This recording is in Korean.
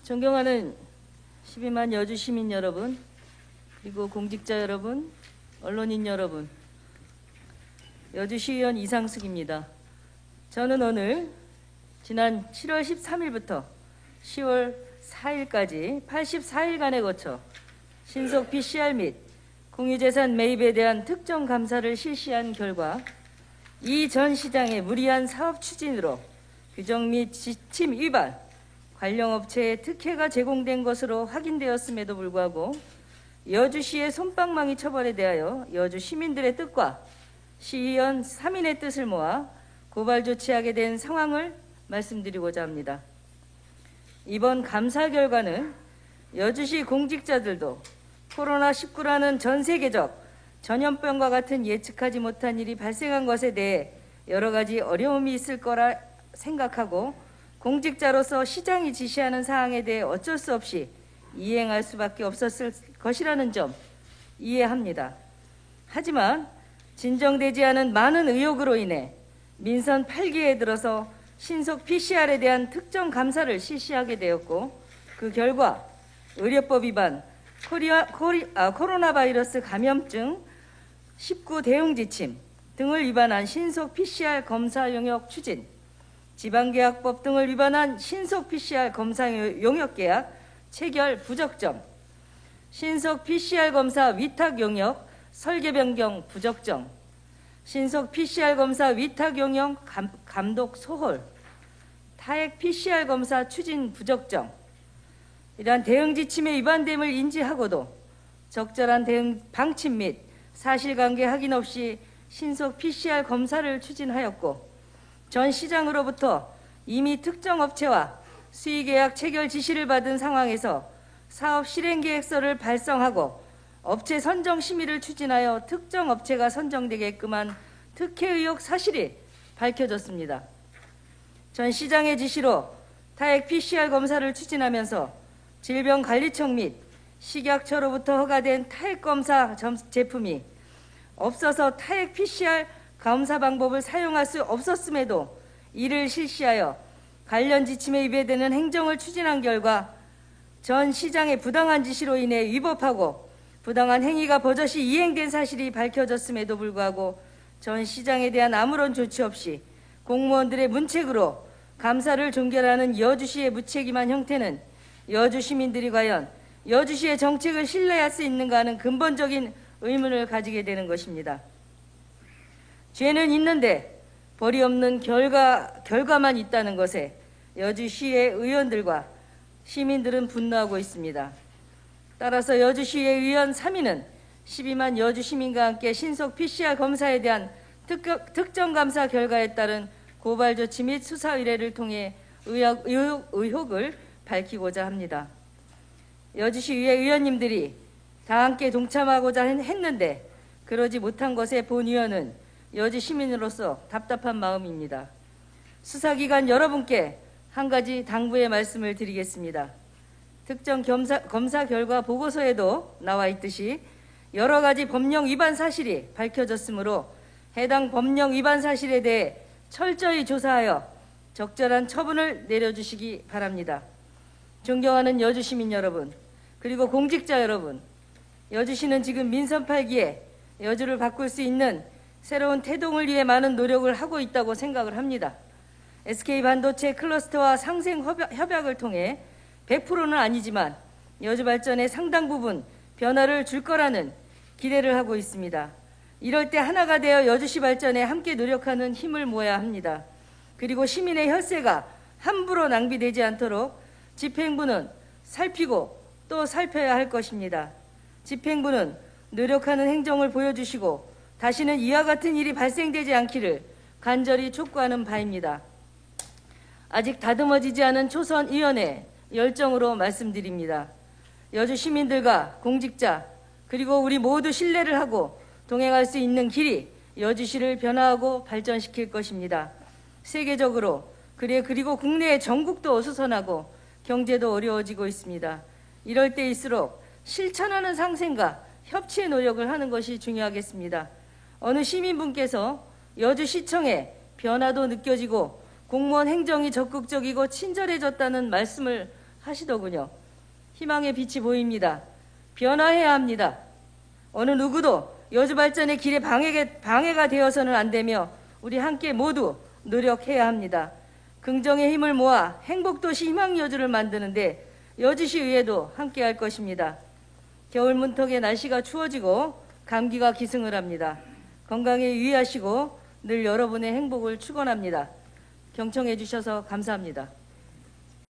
존경하는 12만 여주 시민 여러분, 그리고 공직자 여러분, 언론인 여러분, 여주시의원 이상숙입니다. 저는 오늘 지난 7월 13일부터 10월 4일까지 84일간에 거쳐 신속 PCR 및 공유재산 매입에 대한 특정 감사를 실시한 결과 이 전 시장의 무리한 사업 추진으로 규정 및 지침 위반, 관련 업체에 특혜가 제공된 것으로 확인되었음에도 불구하고 여주시의 솜방망이 처벌에 대하여 여주 시민들의 뜻과 시의원 3인의 뜻을 모아 고발 조치하게 된 상황을 말씀드리고자 합니다. 이번 감사 결과는 여주시 공직자들도 코로나19라는 전 세계적 전염병과 같은 예측하지 못한 일이 발생한 것에 대해 여러 가지 어려움이 있을 거라 생각하고 공직자로서 시장이 지시하는 사항에 대해 어쩔 수 없이 이행할 수밖에 없었을 것이라는 점 이해합니다. 하지만 진정되지 않은 많은 의혹으로 인해 민선 8기에 들어서 신속 PCR에 대한 특정 감사를 실시하게 되었고 그 결과 의료법 위반, 코로나 바이러스 감염증 19 대응 지침 등을 위반한 신속 PCR 검사 용역 추진, 지방계약법 등을 위반한 신속 PCR 검사 용역 계약 체결 부적정, 신속 PCR 검사 위탁 용역 설계 변경 부적정, 신속 PCR 검사 위탁 용역 감독 소홀, 타액 PCR 검사 추진 부적정, 이러한 대응 지침의 위반됨을 인지하고도 적절한 대응 방침 및 사실관계 확인 없이 신속 PCR 검사를 추진하였고 전 시장으로부터 이미 특정 업체와 수의계약 체결 지시를 받은 상황에서 사업 실행계획서를 발송하고 업체 선정 심의를 추진하여 특정 업체가 선정되게끔 한 특혜 의혹 사실이 밝혀졌습니다. 전 시장의 지시로 타액 PCR 검사를 추진하면서 질병관리청 및 식약처로부터 허가된 타액 검사 제품이 없어서 타액 PCR 검사 방법을 사용할 수 없었음에도 이를 실시하여 관련 지침에 위배되는 행정을 추진한 결과 전 시장의 부당한 지시로 인해 위법하고 부당한 행위가 버젓이 이행된 사실이 밝혀졌음에도 불구하고 전 시장에 대한 아무런 조치 없이 공무원들의 문책으로 감사를 종결하는 여주시의 무책임한 형태는 여주 시민들이 과연 여주시의 정책을 신뢰할 수 있는가 하는 근본적인 의문을 가지게 되는 것입니다. 죄는 있는데 벌이 없는 결과만 있다는 것에 여주시의 의원들과 시민들은 분노하고 있습니다. 따라서 여주시의 의원 3인은 12만 여주 시민과 함께 신속 PCR 검사에 대한 특정 감사 결과에 따른 고발 조치 및 수사 의뢰를 통해 의혹을 밝히고자 합니다. 여주시의회 의원님들이 다 함께 동참하고자 했는데 그러지 못한 것에 본 의원은 여주 시민으로서 답답한 마음입니다. 수사기관 여러분께 한 가지 당부의 말씀을 드리겠습니다. 특정 검사 결과 보고서에도 나와 있듯이 여러 가지 법령 위반 사실이 밝혀졌으므로 해당 법령 위반 사실에 대해 철저히 조사하여 적절한 처분을 내려주시기 바랍니다. 존경하는 여주 시민 여러분, 그리고 공직자 여러분, 여주시는 지금 민선 8기에 여주를 바꿀 수 있는 새로운 태동을 위해 많은 노력을 하고 있다고 생각을 합니다. SK반도체 클러스터와 상생 협약을 통해 100%는 아니지만 여주 발전에 상당 부분 변화를 줄 거라는 기대를 하고 있습니다. 이럴 때 하나가 되어 여주시 발전에 함께 노력하는 힘을 모아야 합니다. 그리고 시민의 혈세가 함부로 낭비되지 않도록 집행부는 살피고 또 살펴야 할 것입니다. 집행부는 노력하는 행정을 보여주시고 다시는 이와 같은 일이 발생되지 않기를 간절히 촉구하는 바입니다. 아직 다듬어지지 않은 초선위원회 열정으로 말씀드립니다. 여주 시민들과 공직자 그리고 우리 모두 신뢰를 하고 동행할 수 있는 길이 여주시를 변화하고 발전시킬 것입니다. 세계적으로 그리고 국내의 전국도 어수선하고 경제도 어려워지고 있습니다. 이럴 때일수록 실천하는 상생과 협치의 노력을 하는 것이 중요하겠습니다. 어느 시민분께서 여주시청에 변화도 느껴지고 공무원 행정이 적극적이고 친절해졌다는 말씀을 하시더군요. 희망의 빛이 보입니다. 변화해야 합니다. 어느 누구도 여주 발전의 길에 방해가 되어서는 안 되며 우리 함께 모두 노력해야 합니다. 긍정의 힘을 모아 행복도시 희망여주를 만드는데 여주시의회도 함께 할 것입니다. 겨울 문턱에 날씨가 추워지고 감기가 기승을 합니다. 건강에 유의하시고 늘 여러분의 행복을 축원합니다. 경청해 주셔서 감사합니다.